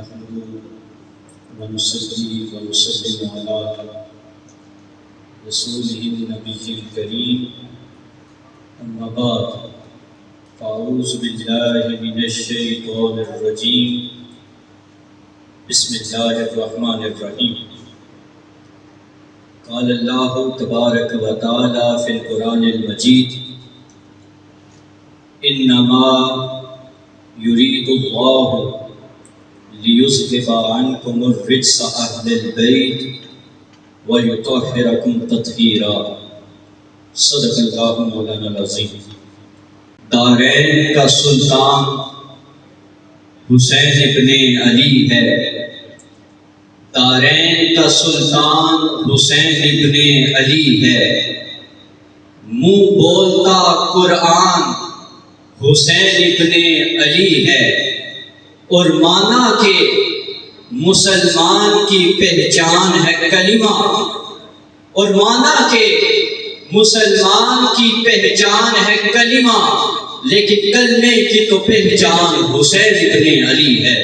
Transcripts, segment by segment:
नहमदुहु व नुसल्ली व नुसल्लिमु अला रसूलिहिन नबिय्यिल करीम अम्मा बाद फ़अऊज़ु बिल्लाहि मिनश शैतानिर रजीम बिस्मिल्लाहिर रहमानिर रहीम। क़ाल अल्लाहु तबारक व तआला फ़िल क़ुरानिल मजीद इन्नमा युरीदुल्लाहु लियुज़हिबा अन्कुमुर रिज्स अहलल बैत व युतहिरकुम तत्हीरा। सदक़ल्लाहु मौलाना अज़ीम। दारैन का सुल्तान हुसैन इब्ने अली है। दारैन का सुल्तान हुसैन इब्ने अली है। मुँह बोलता कुरान हुसैन इब्ने अली है। और माना के मुसलमान की पहचान है कलिमा। और माना के मुसलमान की पहचान है कलिमा, लेकिन कलमे की तो पहचान हुसैन इब्ने अली है।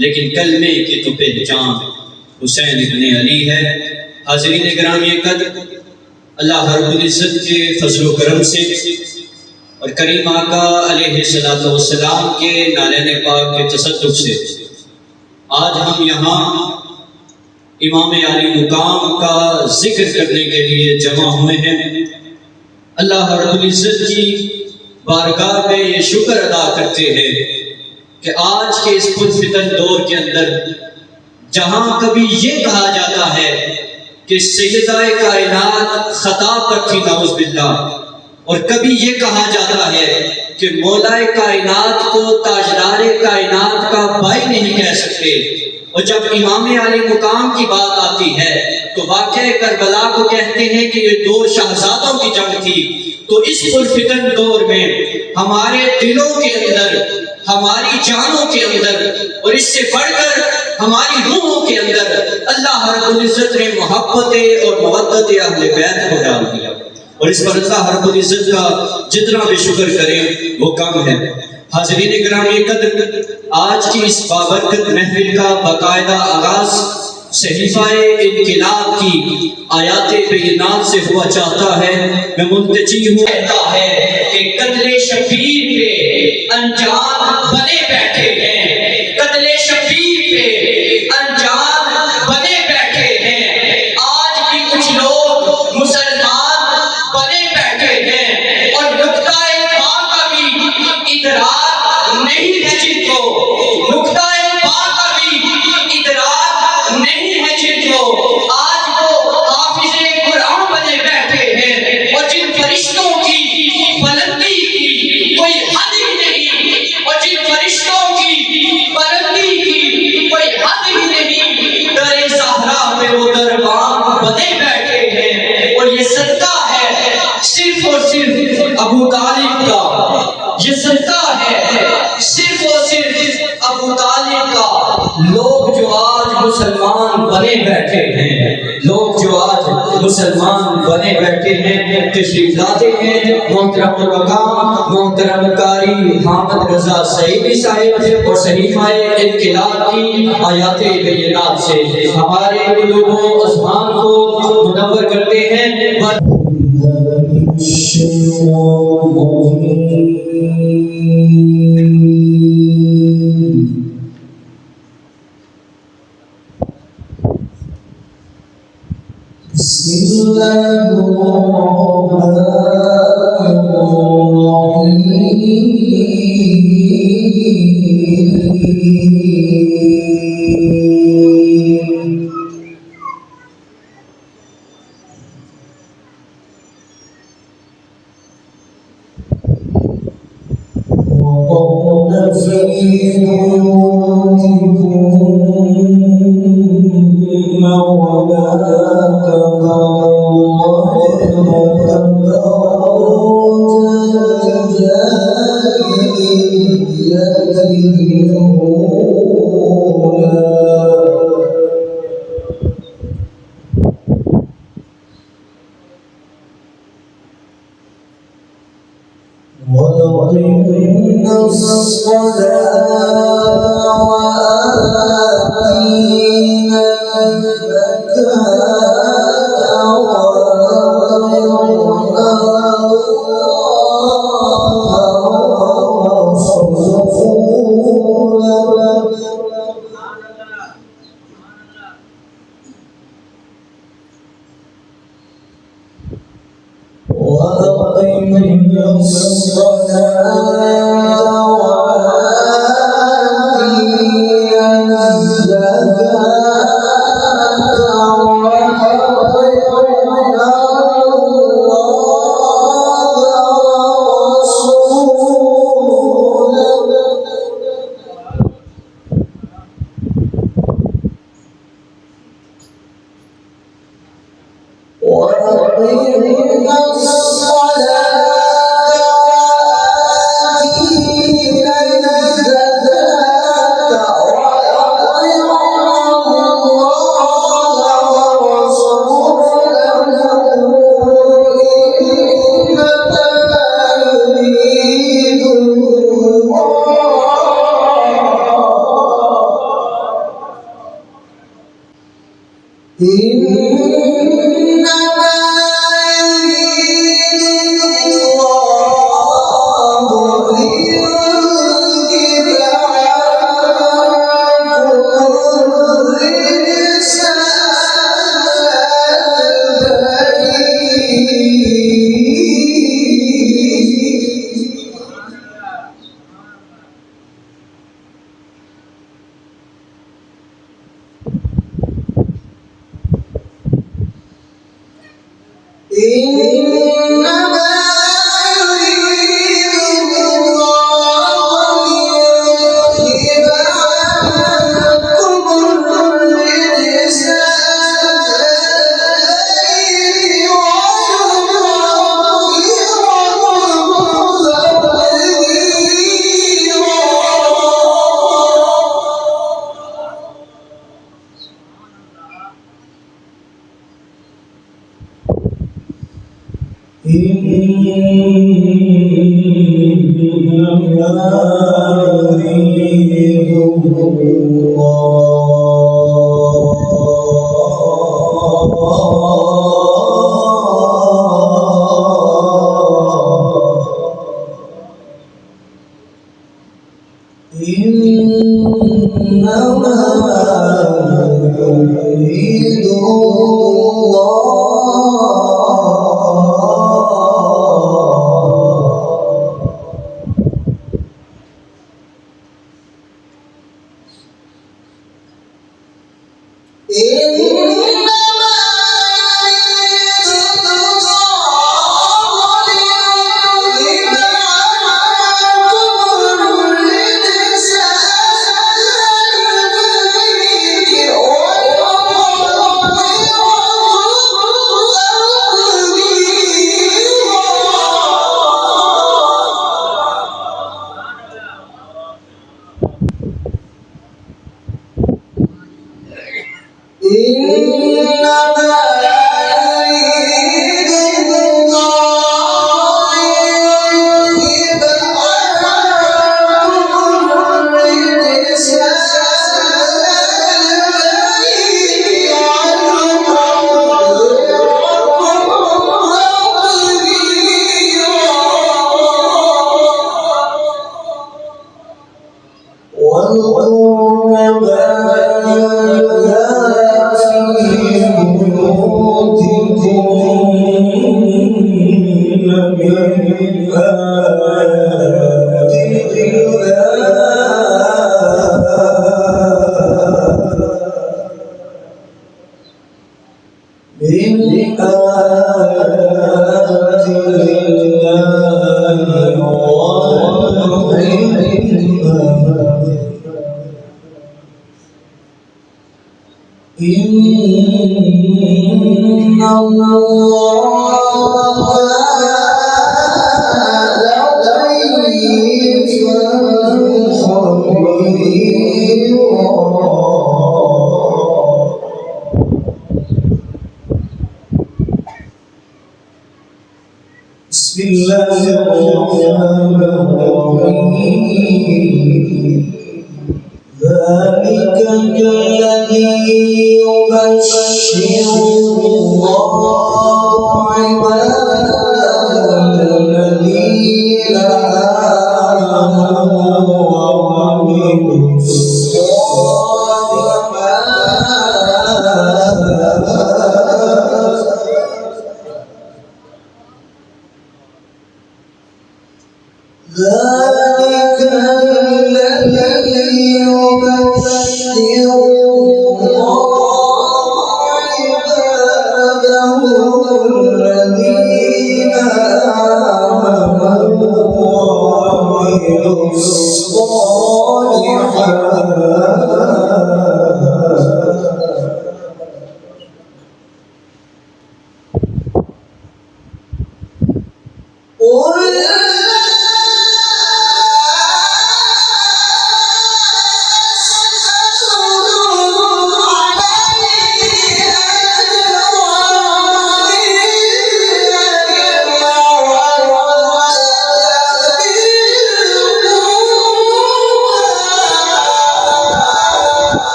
लेकिन कलमे की तो पहचान हुसैन इब्ने अली है। हाज़रीन गिरामी कद्र, अल्लाह रब्बुल इज़्ज़त के फज़ल व करम से और करीम आका अलैहिस्सलातु वस्सलाम के नाले पाक के तसद्दुक़ से आज हम यहाँ इमाम आली मुकाम का जिक्र करने के लिए जमा हुए हैं। अल्लाह रब्बुल इज़्ज़त की बारगाह में ये शुक्र अदा करते हैं कि आज के इस पुरफ़ितन दौर के अंदर जहाँ कभी ये कहा जाता है कि सैयदा कायनात खता पर थी नाउज़ बिल्लाह, और कभी ये कहा जाता है कि मौलाए कायनात को ताजदारे कायनात का भाई नहीं कह सकते। और जब इमाम आली मुकाम की बात आती है तो वाक़या करबला को कहते हैं कि ये दो शहजादों की जंग थी। तो इस पुरफ़ितन दौर में हमारे दिलों के अंदर, हमारी जानों के अंदर और इससे बढ़कर हमारी रूहों के अंदर अल्लाह रब्बुल इज़्ज़त ने मोहब्बत और मवद्दत अहले बैत को डाल दिया। और इस पर अल्लाह रब्बुल इज़्ज़त का जितना भी शुक्र करें वो कम है। हाज़रीन गिरामी कद्र, आज की इस बाबरकत महफिल का बाकायदा आगाज़ सहीफ़ाए इनक़िलाब की आयात बेयिनात से हुआ चाहता है। मैं मुंतज़िर हूँ, कहता है कि कत्ले शब्बीर पे अनजान बने बैठे हैं। कत्ले शब्बीर पे अनजान बने बैठे हैं। आज भी कुछ लोग मुसलमान बने बैठे हैं और नुक्ता-ए बा का भी इदराक नहीं है जिनको। नुक्ता-ए बा का भी इदराक नहीं है जिनको। आज वो हाफिज़े कुरान बने बैठे हैं और जिन फरिश्तों की बुलंदी की कोई हद ही नहीं, और जिन फरिश्तों की बुलंदी की कोई हद ही नहीं, दरे ज़हरा पे वो दरबान बने बैठे हैं। और ये सदका है सिर्फ और सिर्फ अबू तालिब का। ये सदका है सिर्फ और सिर्फ अबू तालिब का। लोग जो आज मुसलमान बने बैठे हैं, लोग जो आज मुसलमान बने बैठे हैं, तशरीफ लाते हैं मोहतरम मकाम मोहतरम कारी हामिद रज़ा सईदी साहिब और सहीफ़ाए इनक़िलाब की आयात बेयिनात से हमारे क़ुलूब व अज़हान को मुनव्वर करते हैं। وَأَقِيمُوا الصَّلَاةَ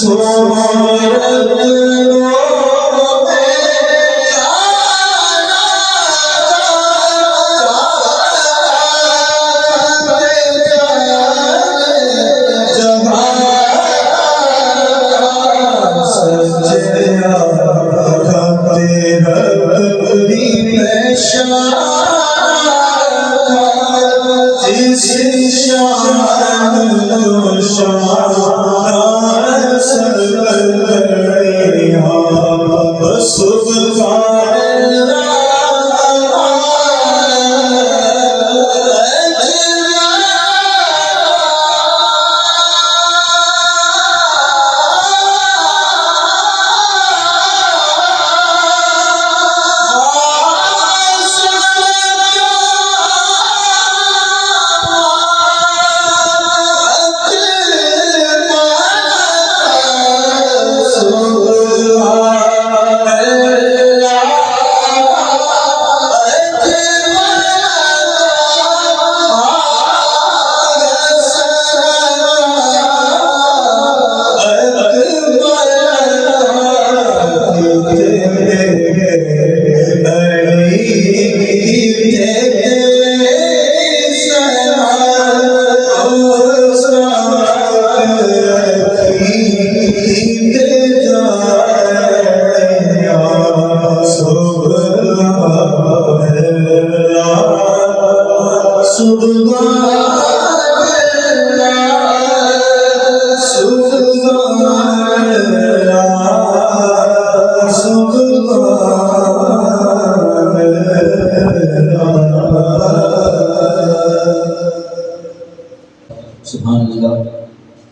Subhanallah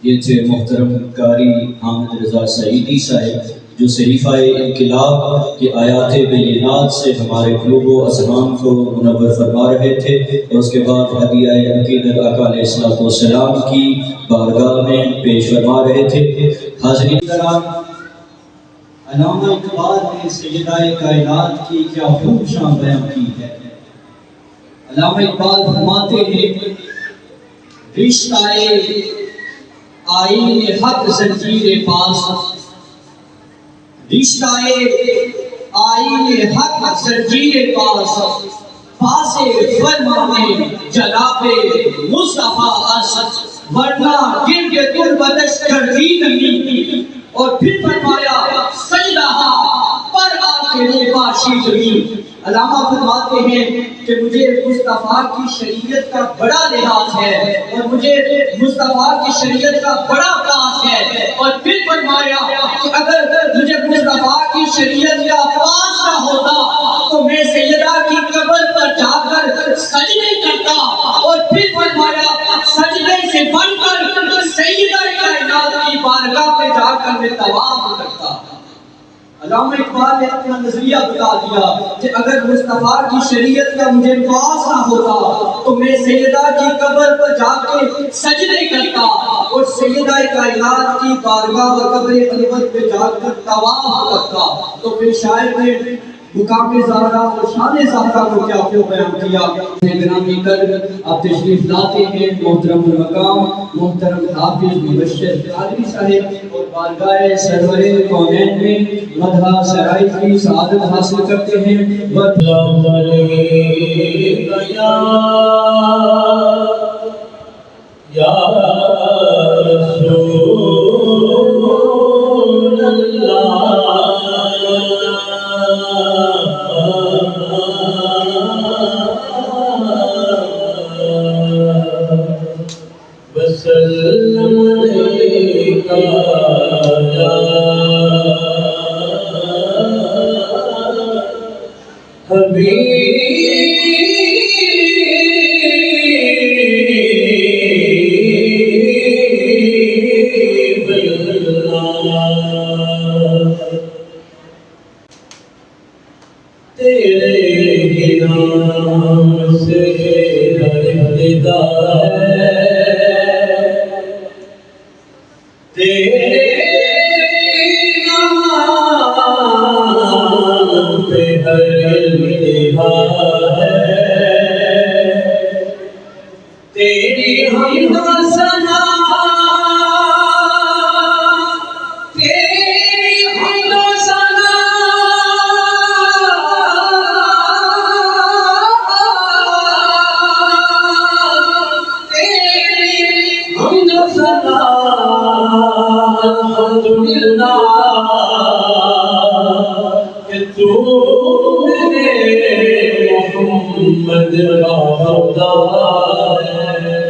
ये थे मोहतरम कारी हामिद रज़ा सईदी साहब जो सहीफ़ाए इनक़िलाब के आयात बेयिनात से हमारे क़ुलूब व अज़हान को मुनव्वर फरमा रहे थे। और उसके बाद हदिया अक़ीदत आका अलैहिस्सलाम की बारगाह में पेश फरमा रहे थे। हाज़रीन अल्लामा इक़बाल ने सय्यदा कायनात की क्या खूब शान बयां की है। अल्लामा इक़बाल फरमाते हैं, रिश्ताए आईने हक ज़ंजीरे पास, रिश्ताए आईने हक ज़ंजीरे पास, पासे फरमाने जनाबे मुस्तफ़ा असद, वरना गिरगे तुर्बतश कर दी नहीं। और फिर फरमाया सजदा पर आके बाशी जमीन। अल्लामा फरमाते हैं कि मुझे मुस्तफ़ा की शरीयत का बड़ा लिहाज है और मुझे मुस्तफ़ा की शरीयत का बड़ा पास है। और फिर फरमाया कि अगर मुझे मुस्तफ़ा की शरीयत का पास ना होता तो मैं सैयदा की कब्र पर जाकर सजदे करता। और फिर फरमाया सजदे से बढ़कर सैयदा कायनात की बारगाह में जाकर मैं तवाफ करता। अल्लामा इक़बाल ने अपना नजरिया बता दिया कि अगर मुस्तफ़ा की शरीयत का मुझे पास ना होता तो मैं सैयदा की कब्र पर जाके सजदे करता और सैयदा कायनात की बारगाह व कब्र अनवर पे जाकर तवाफ करता। तो फिर शायर ने मुकाम ज़हरा और शान ज़हरा को क्या क्यों बयान किया। ग्रामी कद्र आप तशरीफ लाते हैं मोहतरम मकाम मोहतरम हाफिज मुबश्शिर कादरी साहिब और बारगाह सरवरे कौनैन में मदहा सराय की सआदत हासिल करते हैं। या रसूल अल्लाह वसल्लम अलैका या हबीब तेरे ही नाम से हर खुदा है, तेरे नाम पे हर इल्तिहा है, तेरी हमद सना कि तू मेरे मोहम्मद का खुदा है।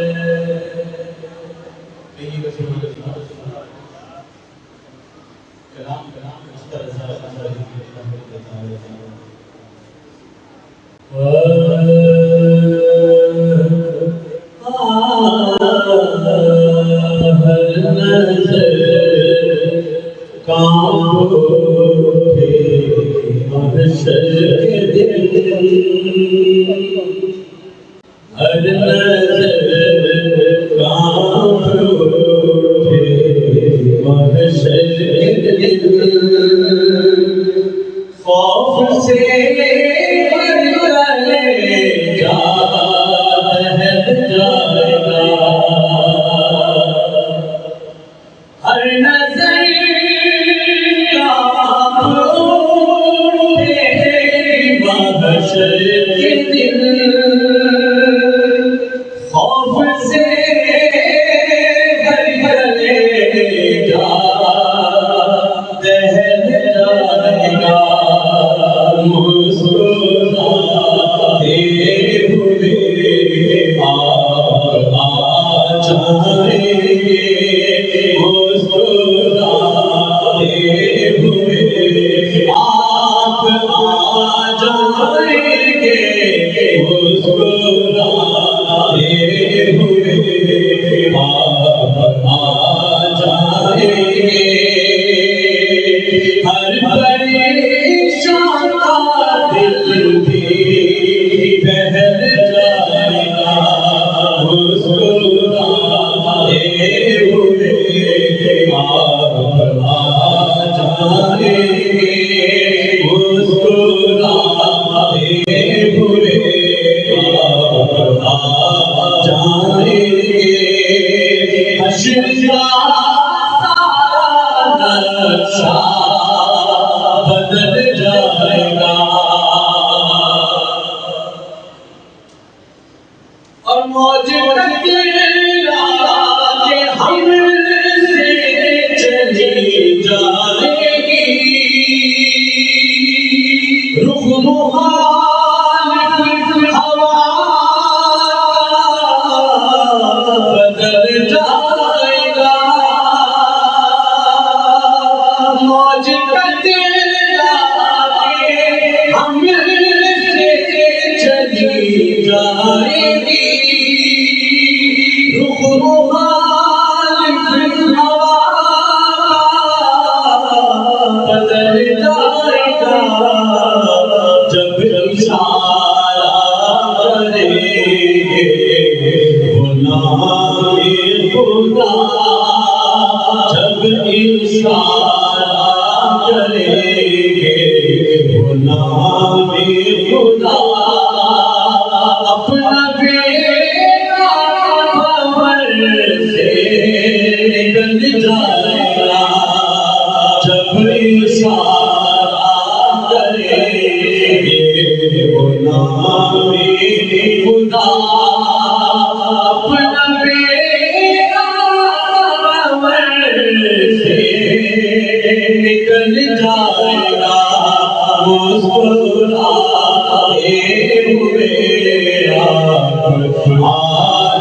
हर नज़र कांप उठे महशर के दिन, खौफ से भर कलेजा दहक जाएगा। हर नज़र कांप उठे महशर के दिन, खौफ से भर कलेजा दहक जाएगा। मुस्कुराते हुए आप आ जाएंगे, मुस्कुराते हुए आप आ जाएंगे, मुस्कुराते हुए आप आ मौज कतरा के हमसे चली जाएगी, रुख मुखालिफ हवा बदल जाएगा। मौज कतरा के हमसे चली जाएगी, रुख मुखालिफ हवा बदल जाएगा। जब इशारा करेंगे गुलाम-ए खुदा, जब इशारा करेंगे गुलाम-ए खुदा, अपना बेटा कब्र से निकल जाएगा। जब इशारा करेंगे गुलाम-ए खुदा, अपना बेटा कब्र से निकल जाएगा। मुस्कुराते हुए आ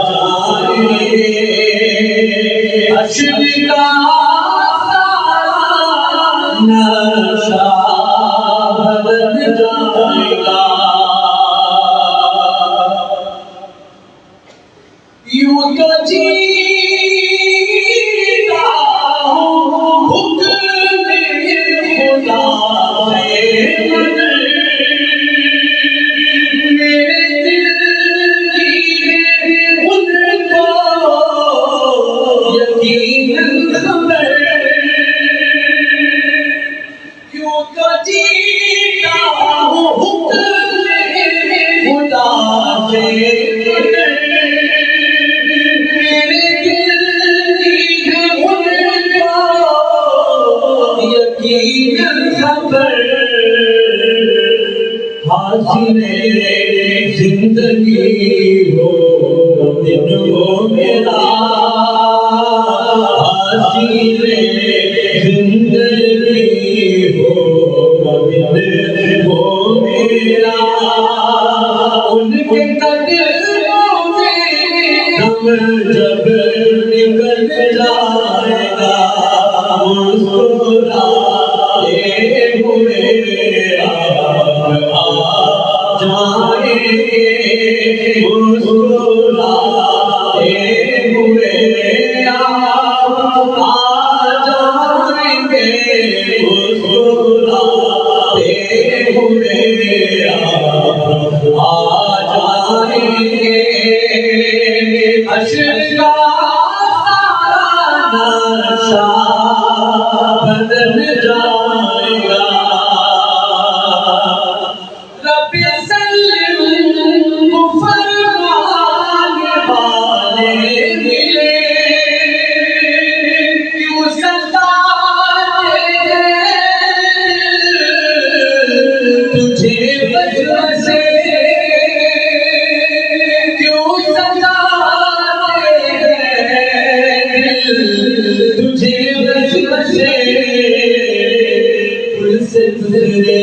जाएंगे, हश्र का सारा नशा बदल जाएगा। यूं तो जीता हूँ हुक्म खुदा से, मगर मेरे दिल की है उनको यकीनन खबर। यूं तो जीता हूँ हुक्म खुदा से, मगर मेरे दिल की है उनको यकीनन खबर। हासिले जिंदगी हो दिन हो मेरा, हासिले जिंदगी हो दिन हो मेरा। उनके कदमों में दम जब निकल जाएगा, मुस्कुराते हुए जाएंगे, मुस्कुराते हुए आ जाएंगे, मुस्कुराते हुए आ जाएंगे। हश्र का सारा नशा बदल जाएगा। रब्बे सल्लिम फरमाने वाले मिले, क्यों सताते तुझे बस से, क्यों सताते तुझे बस से। फूल से गुजरे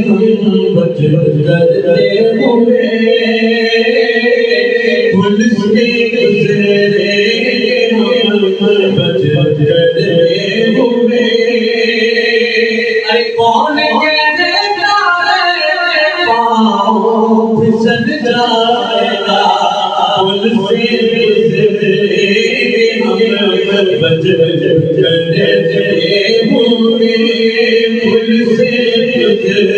हम बच करते हुए, फूल से गुजरे हम बच करते हुए। अरे कौन कहता है पाँव फिसल जाएगा, फूल से गुजरे हम बच करते हुए। फूल से गुजरे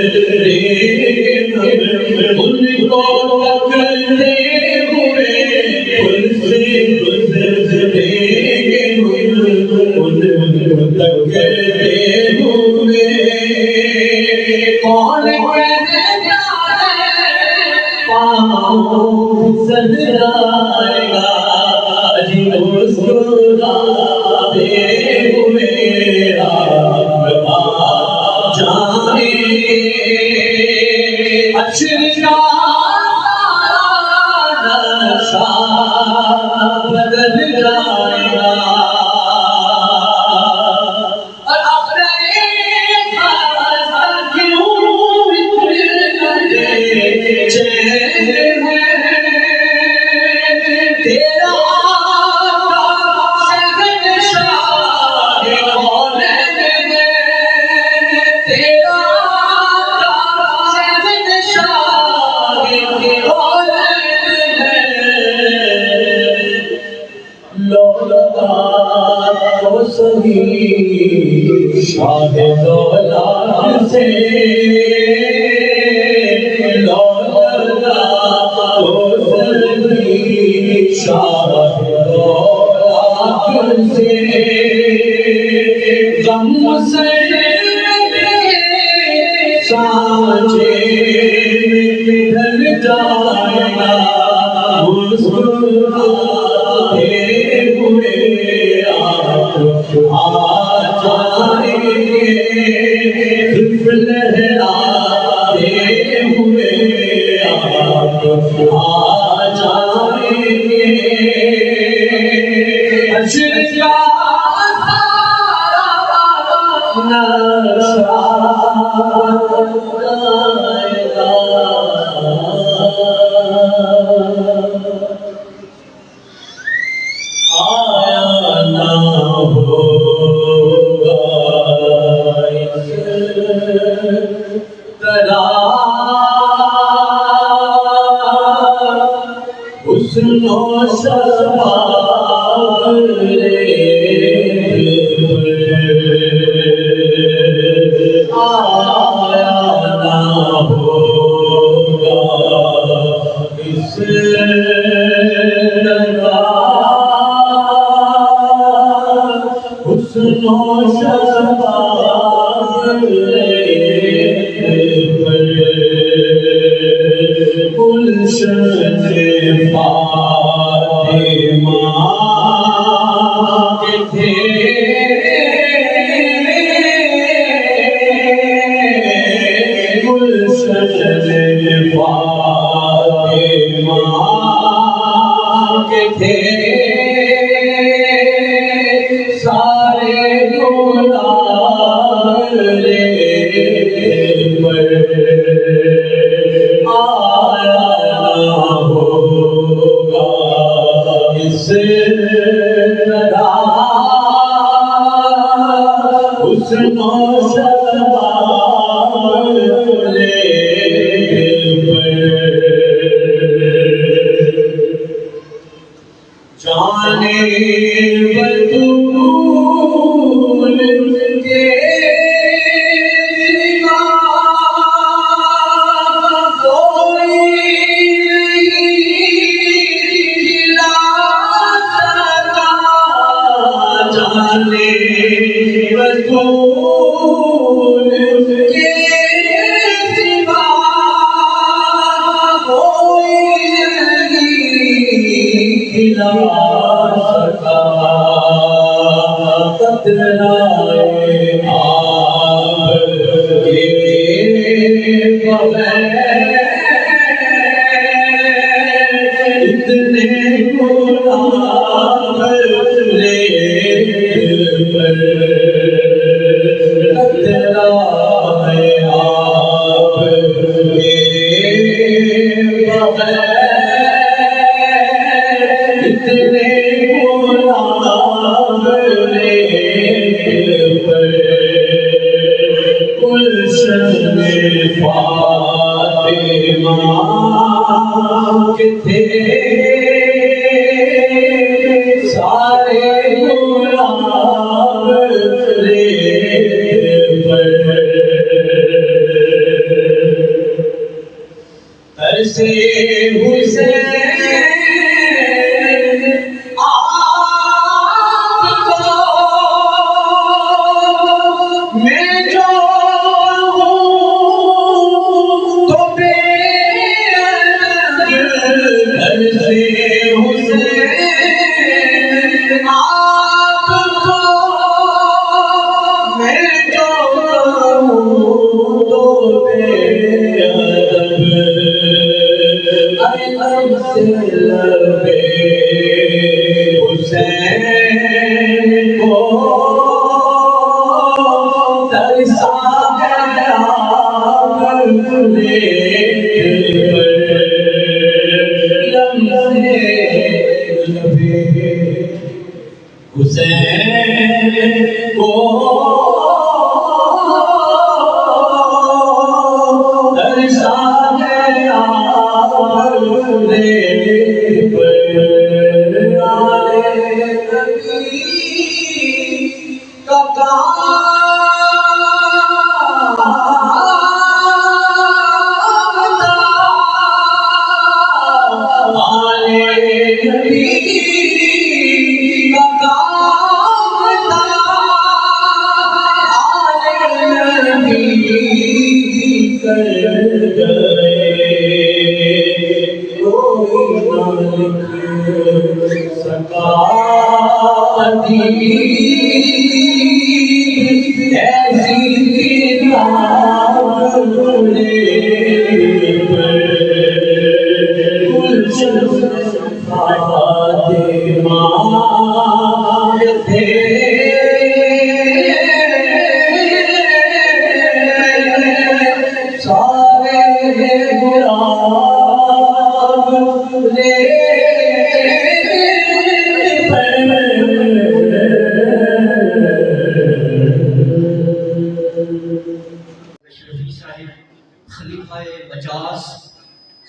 उनको पकड़ते हुए, फूल से गुजरे उनको पकड़ते हुए। कौन कहता है पाँव फिसल जाएगा, अजी मुस्कुराते हुए आ जाएंगे। हश्र का सारा नशा बदल जाएगा और अपने क्यों चैन है तेरा शाह दौलत से लौला तो सही शाह दौलत से गम से सांचे ढल जाएगा मुस्कुराते हुए आ जाएंगे लहराते हुए आ जाएंगे अशक का नशा हुस्नो शबाब आया ना होगा इस हुस्नो शबाब गुलशन फातिमा के थे गुलशन फातिमा के थे सारे गुलाब हुस्नो शबाब जाने बतूल के सिवा कोई खिला सका जाने बतूल के सिवा कोई खिला सका कतराए आब के बगैर इतने गुलाब ले पर कतराए आब के बगैर इतने गुलाब ले पर गुलशन फातिमा के थे सारे गुलाब ले पर तरसे हुसैन आपको मैं जो हूँ तो तरसे हुसैन आपको मैं जो हूँ तो से लबे हुसैन को तरसा गया लबे हुसैन को तरसा गया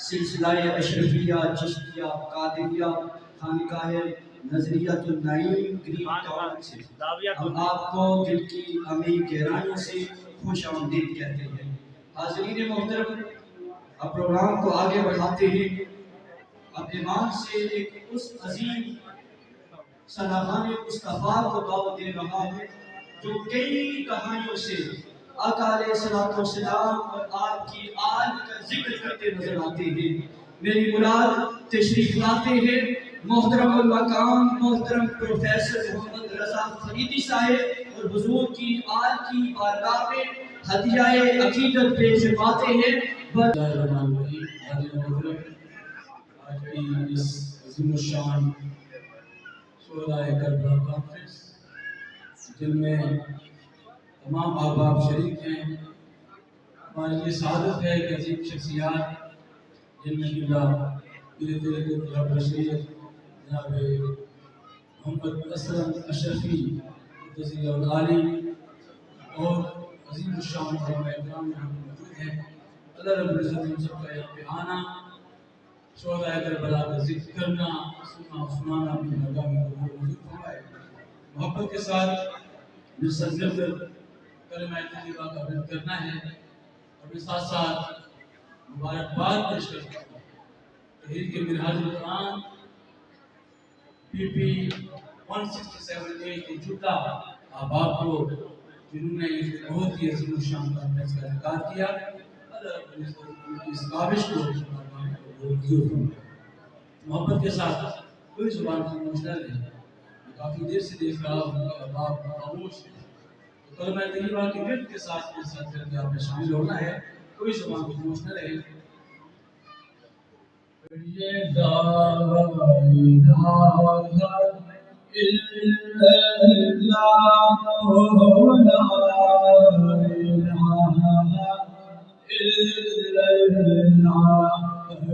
सिलसिलाए अशरफिया चिश्तिया कादिरिया खानकाह नजरियातुन नईम ग्रीन टाउन से हम आपको दिल की अमीर गहराइयों से खुश आमदीद कहते हैं। हाज़रीन मोहतरम, अब प्रोग्राम को आगे बढ़ाते हैं। अब ईमान से एक उस अजीम सलाहाने मुस्तफ़ा को दावत दे रहा है जो कई कहानियों से आका अलैहिस्सलाम और आपकी आल का जिक्र करते नजर आते हैं। मेरी मुराद तशरीफ लाते हैं मोहतरम मकाम मोहतरम प्रोफेसर मोहम्मद रज़ा फरीदी साहब और हुजूर की आल की बारगाह में हदियाए अकीदत पेश करते हैं। आज की इस अज़ीमुश्शान शोराए करबला कॉन्फ्रेंस जिनमें तमाम अहबाब शरीक हैं, हमारी ये सादत है कि अजीम शख्सियात जिनमें जनाब मोहम्मद असलम अशरफी आली और अज़ीमुश्शान इकराम में हम मौजूद हैं। अल्लाह रब्बुल इज़्ज़त हम सबका यहाँ पे आना, शोहदाए करबला का जिक्र करना, सुनना सुनाना अपनी मकाम में मौजूद फरमाए। मोहब्बत के साथ मिलकर कलमा तैयबा का अमल करना है और साथ साथ मुबारकबाद पेश करता हूँ तहरीक मिनहाजुल कुरान PP 167A के जुटा अहबाब को जिन्होंने बहुत ही अज़ीमुश्शान कॉन्फ्रेंस का इनेकाद किया। इस काबिश को मोहब्बत के साथ कोई जुबान खामोश न रहे। काफ़ी देर से देख रहा हूँ अहबाब खामोश है, तो कलमा तैयबा के विर्द के साथ करके आपने शामिल होना है। कोई जुबान खामोश न रहे। ये ला इलाहा इल्लल्लाह ला इलाहा इल्लल्लाह ला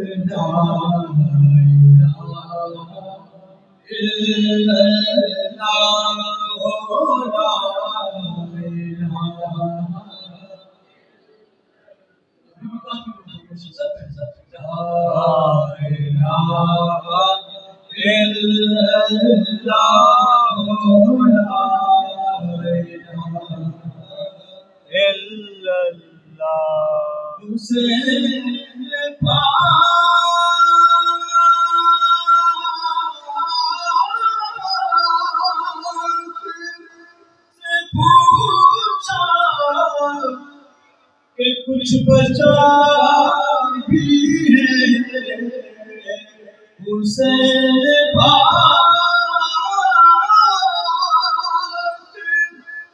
इलाहा कुछ बचा भी है हुसैन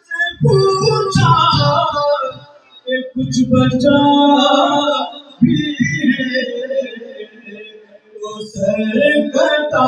से पूछा कि कुछ बचा भी है सर कटा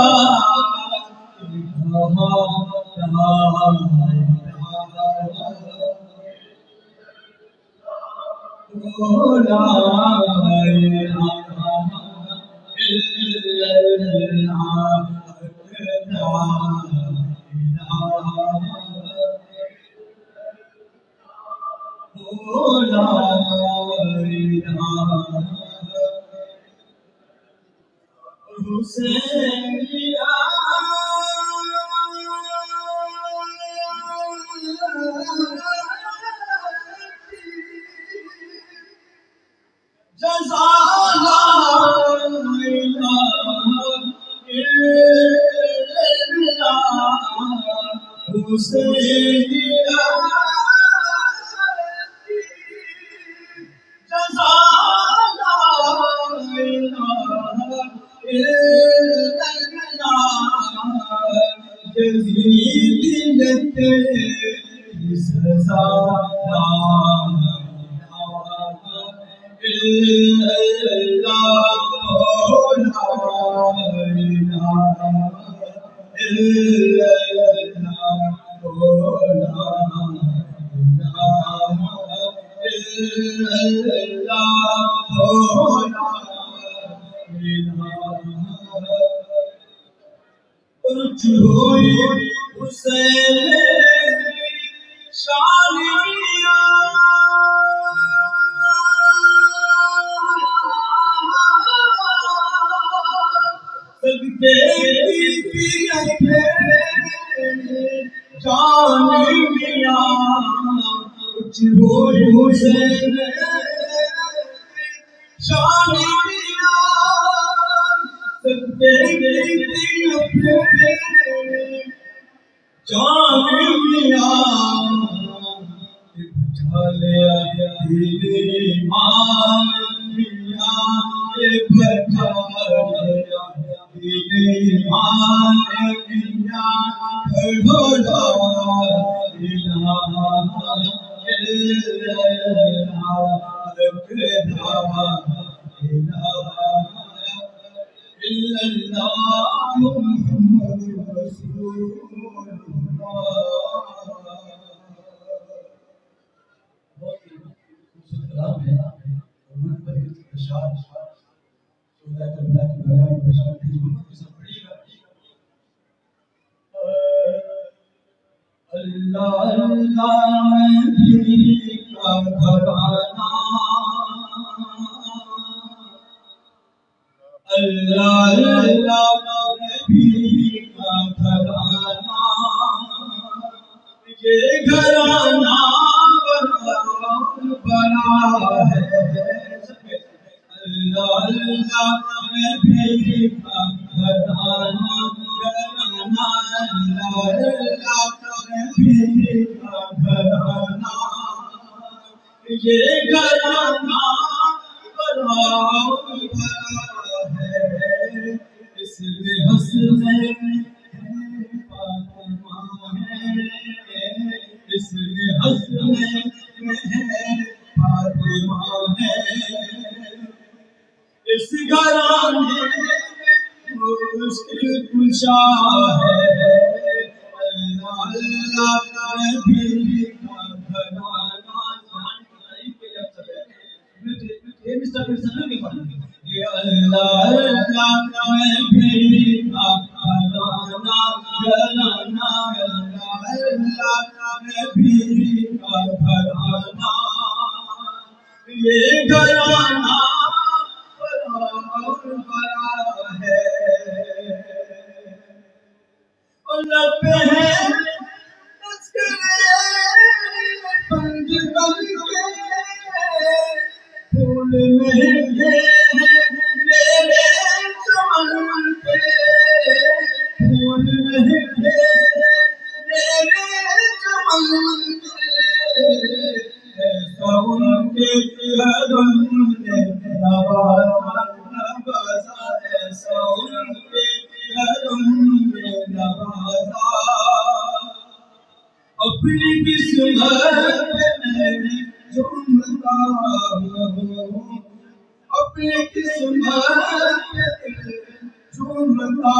झूमता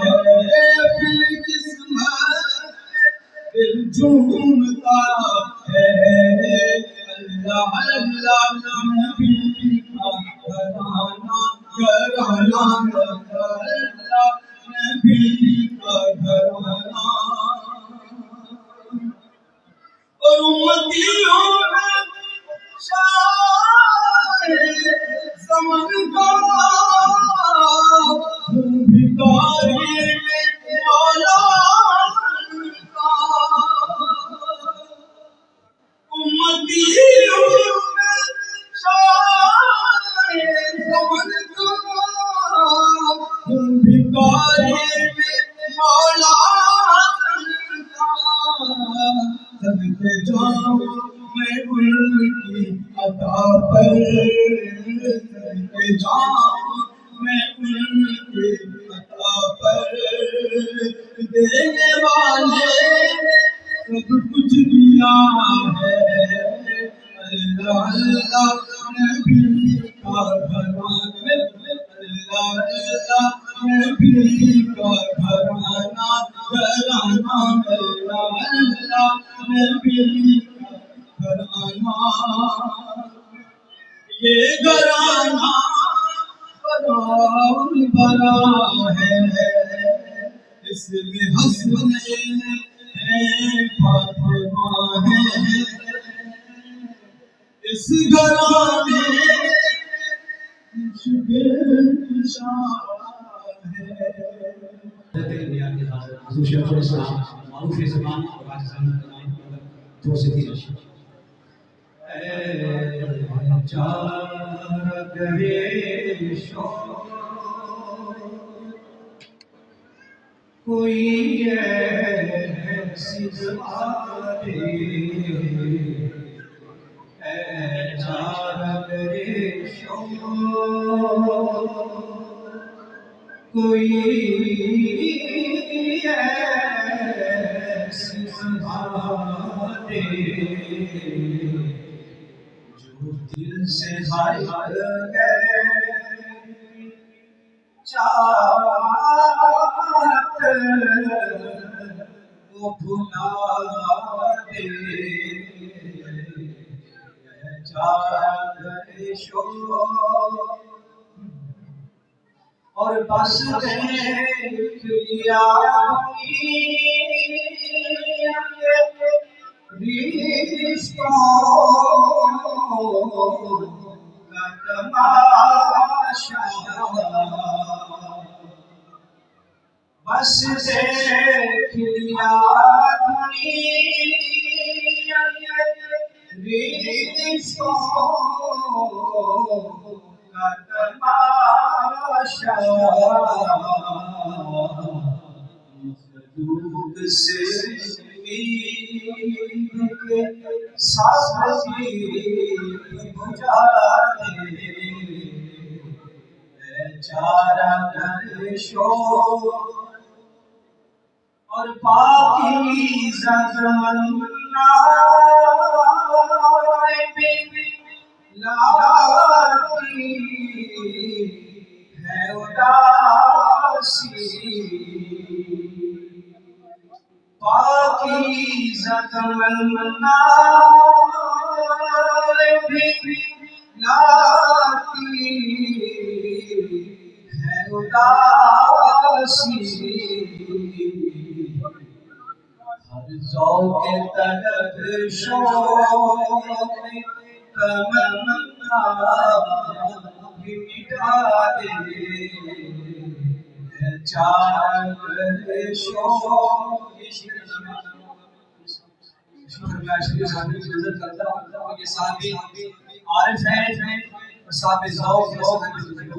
है फिर किस्मत दिल झूमता है। अल्लाह अल्लाह नबी का घराना घराना, अल्लाह नबी का घराना। और उम्मतियों में शाहे ज़मान का भिखारी मौला का। उम्मतियों में शाहे ज़मान का भिखारी मौला का। सदके जाऊं मैं उनकी अता पर, सदके जाऊं मैं उनकी अता पर। देने वाले सब कुछ दिया है, अल्लाह अल्लाह नबी का घराना, अल्लाह अल्लाह नबी का घराना घराना, अल्लाह अल्लाह नबी का घराना। ये घराना बड़ा बड़ा है, इसमें हसनैन है फातिमा है। इस घराने कोई ऐसी दे कोई ऐसी दे जो दिल से हर गए चाहत वो भुला दे। और बस देख लिया रिश्तों का तमाशा। बस देख लिया रिश्तों का तमाशा। मखलूक से साथी बुझा दे चारा दर्शो। और पाकीज़ा ज़मन्ना लाती है उदासी। पाकीज़ा ज़मन्ना लाती है उदासी। हर ज़ौक़े तलब शौक़ तमन्ना भी मिटा दे चार शौक़। ये साहबी आरिफ हैं और साहबी ज़ौक़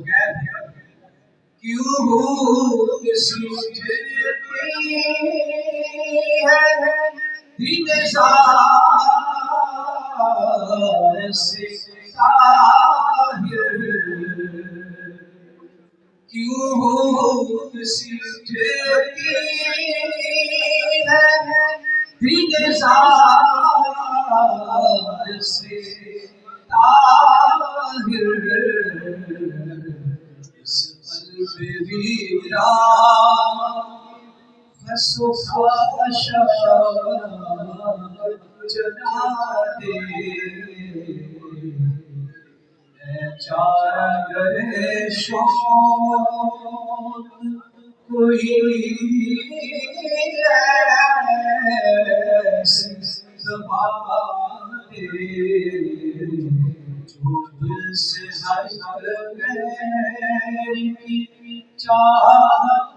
है। क्यों किसी है दिलदार से ताहिर। क्यों किसी है दिलदार से ताहिर। इस बेवीरा खसुखाशा चला दे चागरे शौक कोई ऐसी ज़बान जो दिल से हर गैर की चाहत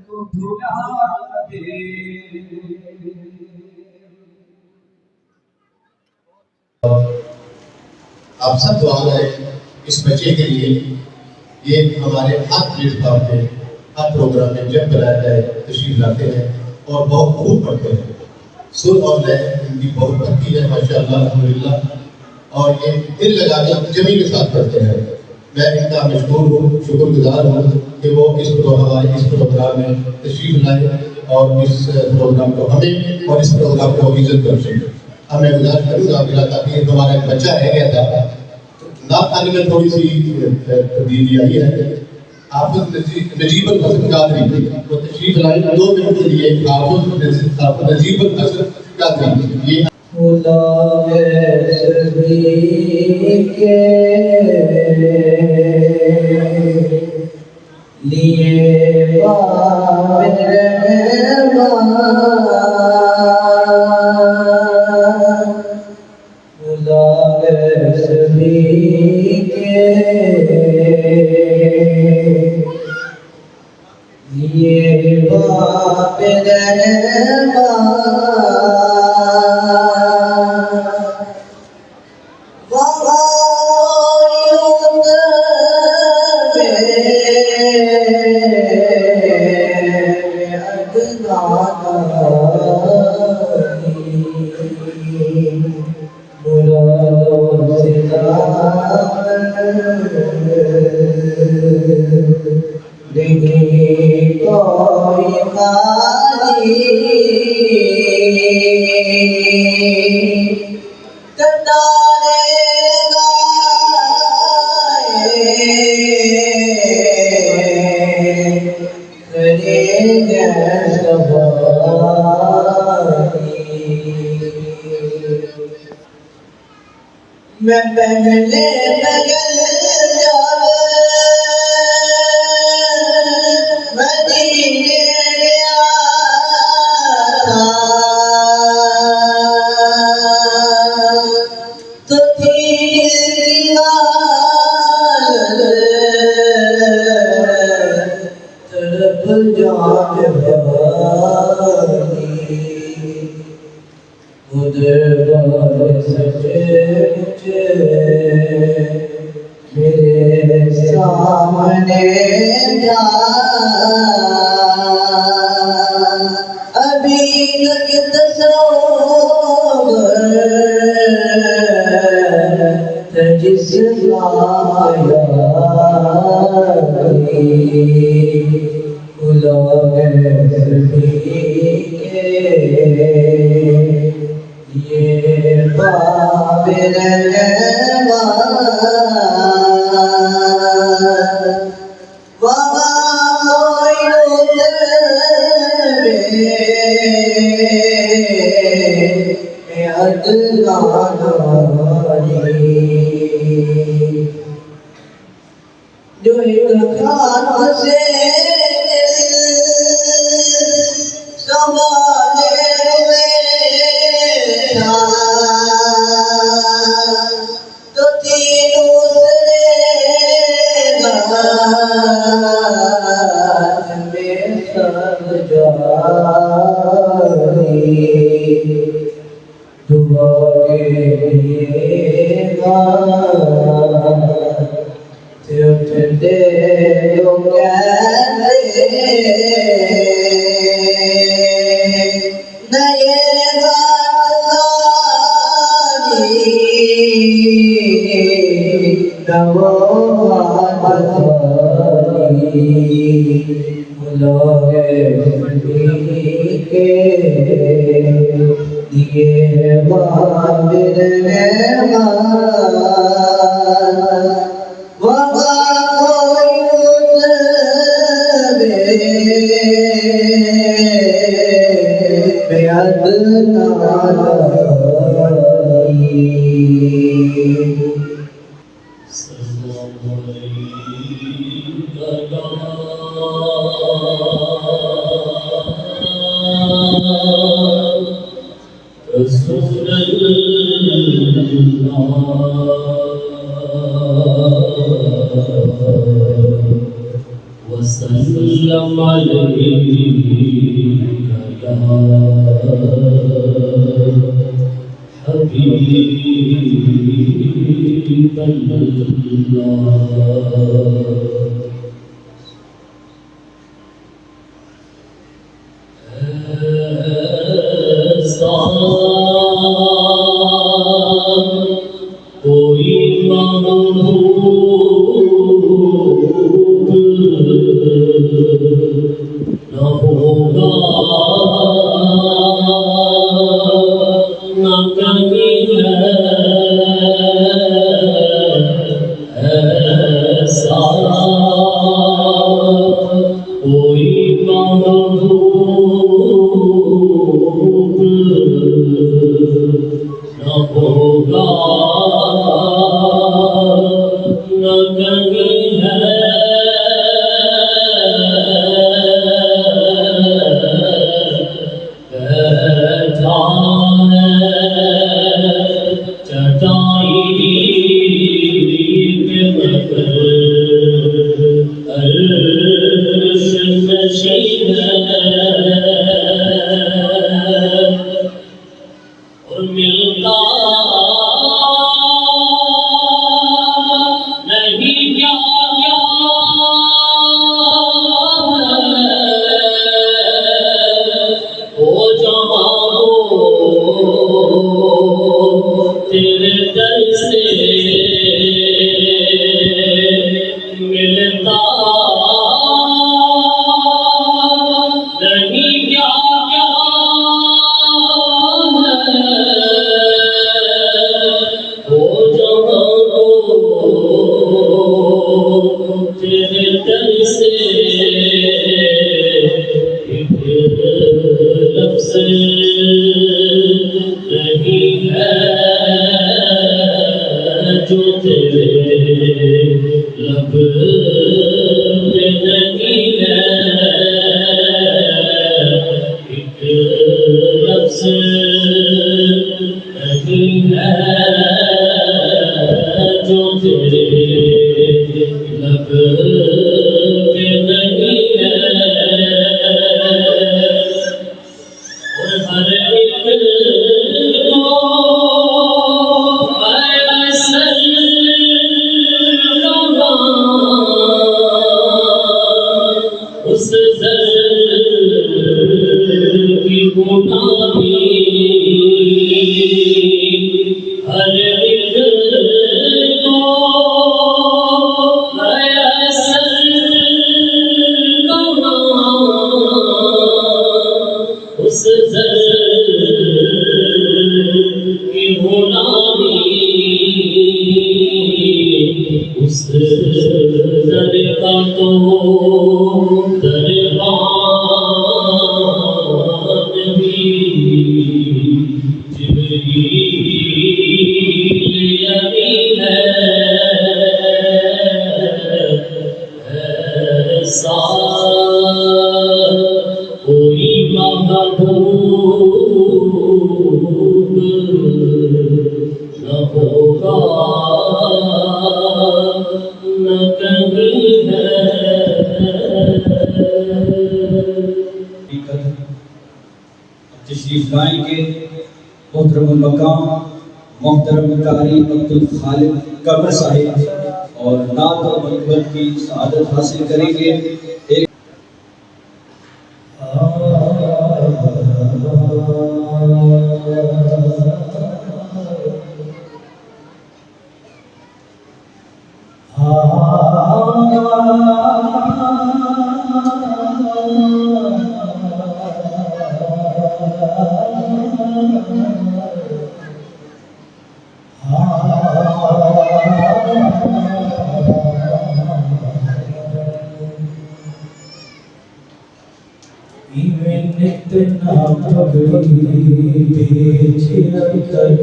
को भुला दे। आप सब दुआ करें इस बच्चे के लिए। ये हमारे हर प्लेटफॉर्म पे हर प्रोग्राम में जब बुलाया जाए तशरीफ लाते हैं और बहुत खूब पढ़ते हैं। सुर और लय इनकी बहुत पक्की है माशाअल्लाह अल्हम्दुलिल्लाह, और ये दिल लगा के जमी के साथ पढ़ते हैं। मैं इनका मशहूर हूँ, शुक्रगुजार हूँ कि वो हमारे इस प्रोग्राम में तशरीफ लाए और इस प्रोग्राम को हमें और इस प्रोग्राम को इज्जत कर सकें। अब मैं गुजारिश करूँगा मेरा ताकि हमारा एक बच्चा रह गया था, नात खाने में थोड़ी सी तब्दीली आई है। हाफिज़ नजीबुल हसन कादरी वो तशरीफ लाए 2 मिनट के लिए। हाफिज़ नजीबुल हसन कादरी ये खुदा सभी के लिए सभी के लिए बाप मैं पहले बगल मदीने गया था तो थी तरफ जान उधर सचे मेरे सामने अभी तक तस्वीर जिस ये बाबिल जो एक खान से संभाले हुए था तो तीनों में सब जारी दुआ के लिए उठते तो कहते नए वसल्लम अलैका या हबीबल्लाह। कोई महबूब न होगा न कहीं है ऐसा कोई महबूब न होगा न कहीं है बैठा है चटाई पे मगर अर्श नशीन और मिलता नहीं क्या क्या ओ जमानो तेरे दर से मिलता नहीं क्या क्या ओ जमानो तेरे दर से एक लफ्ज़ नहीं है जो तेरे लब पे नहीं है। एक लफ्ज़ नहीं है जो तेरे लब पे नहीं है। और हर एक को असल लगा उस जल की गुनाही हर एक को असल लगा उस जल की गुलामी उस दर का तो दरबान भी जिब्रील अमीन है ऐसा कोई महबूब न होगा न कहीं है। तशरीफ लाएंगे मोहतरम मकाम मोहतरम कारी अब्दुल खालिद कमर साहिब और नात और मनक़बत की सआदत हासिल करेंगे। एक इवें नित ना पगड़ी भेज कर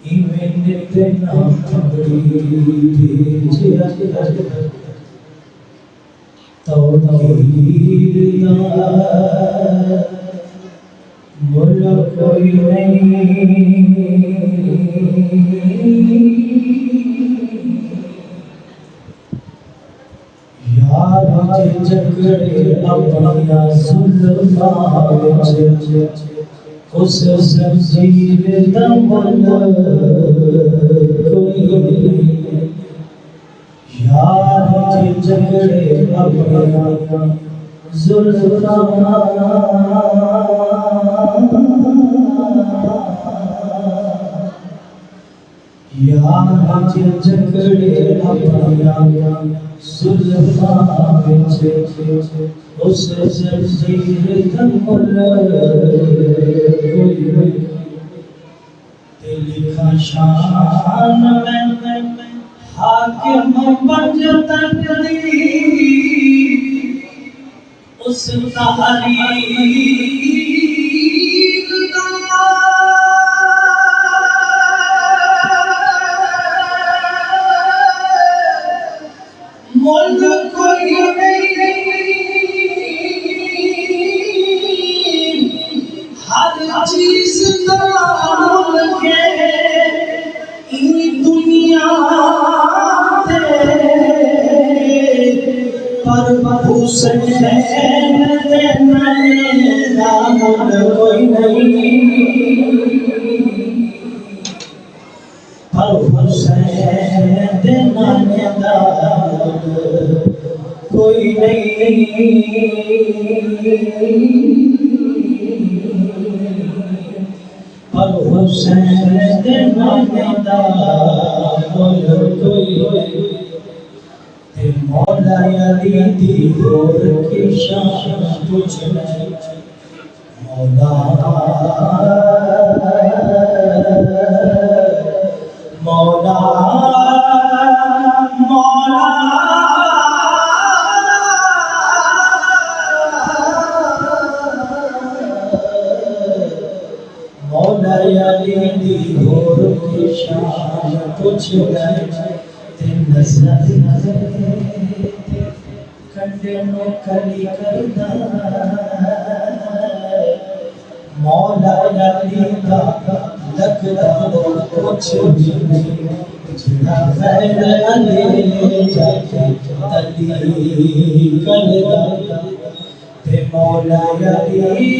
इवें नित ना पगड़ी भेज कर तौहीद दा मुल कोई नहीं यार जगड़े अपना सुल्फा विच उस जंजीर दा मुल कोई नहीं यार जगड़े अपना जुल्फा यार जगड़े अपना जुल्फा विच उस जंजीर दा मुल कोई लिखा शान में हाकिम पंजतन दी उस तहरीर दा मुल कोई नहीं हर चीज दा मुल के दुनिया पर हुसैन दे नाम कोई नहीं पर हुसैन दे नाम कोई नहीं पर हुसैन दे नाम कोई ते मौला अली दी होर की शान तुझ में मौला मौला मौला मौला अली दी होर की शान तुझ में नजर कंडे नो कली करदा मौला अली दा लगदा कुछ भी नहीं जिना गैर अली जाके तली करदा ते मौला अली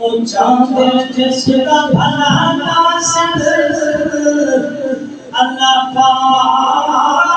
ओ चांद जिसदा भला नासिर अल्लाह पाक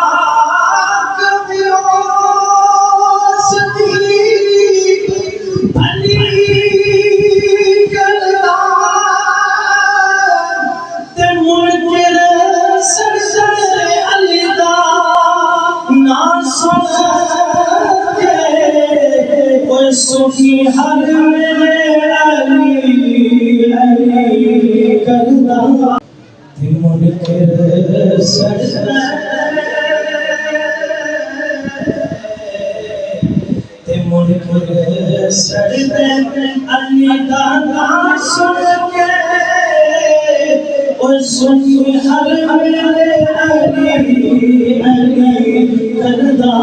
सुखी हर मेरे अली अली करदा ते मुनकर सजदा ते मुनकर सजदा अली दा नाम सुन के ओ सुखी हर मेरे अली अली करदा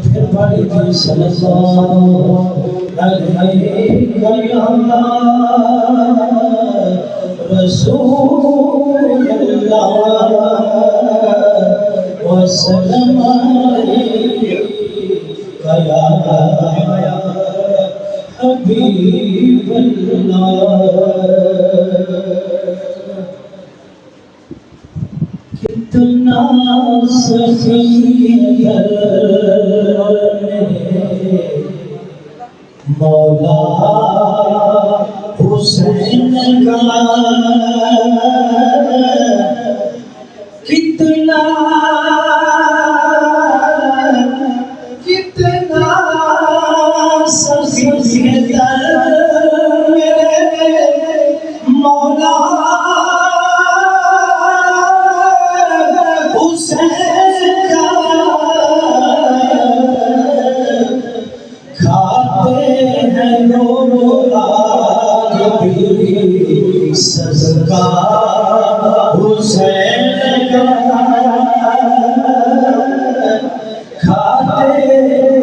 फिर बड़ी थी सल्लल्लाहु अलैहि रसूल अल्लाह वसल्लम या हबीब कितना सखी मौला हुसैन का कितना हुसैन का खाते हैं लोग आज भी सदका हुसैन का खाते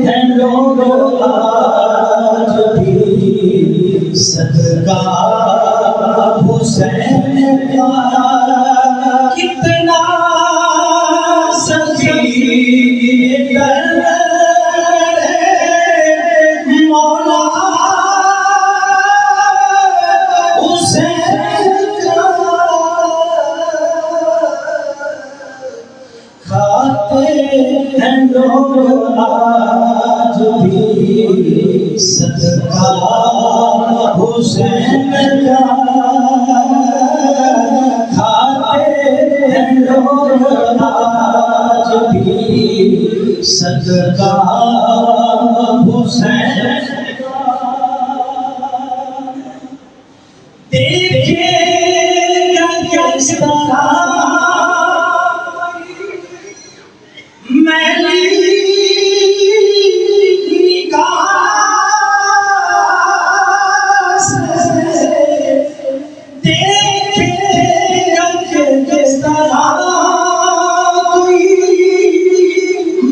हैं लोग आज भी सदका हुसैन का कितना सखी मौला हुसैन का खाते हैं लोग आज भी सदका हुसैन का खाते हैं लोग आज भी सदका हुसैन का देखिएगा किस तरह मैली निगाह से देखिएगा किस तरह कोई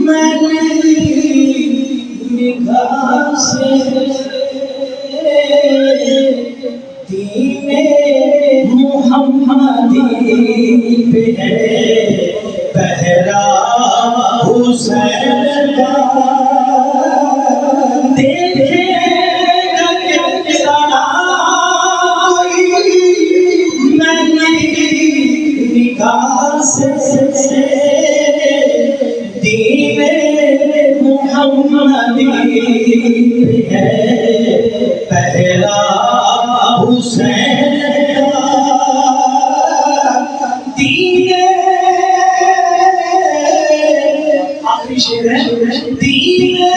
मैली निगाह से दीने मुहम्मदी पे है पहरा हुसैन का देखेगा किस तरह कोई मैली निगाह से दीने मुहम्मदी पे है पहला हुसैन का दीने आखिरी शेर है दीने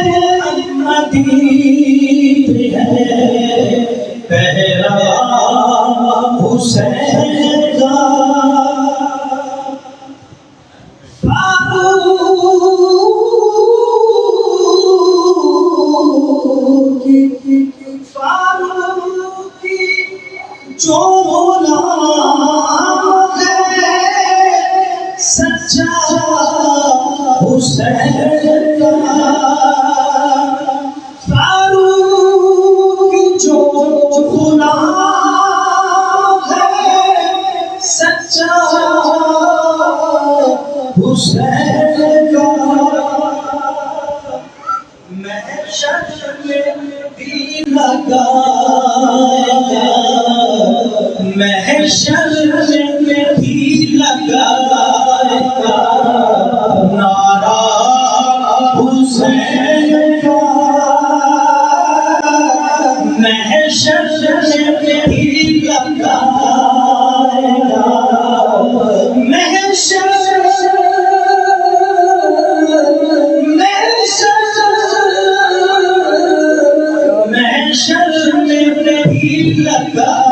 मुहम्मदी पे है पहला हुसैन का जो नाम है सच्चा हुसैन का फारूक जो गुलाम है सच्चा हुसैन का महशर में भी लगाएगा महशर में भी लगाएगा नारा हुसैन का महशर में भी लगाएगा महशर महशर में भी लगाएगा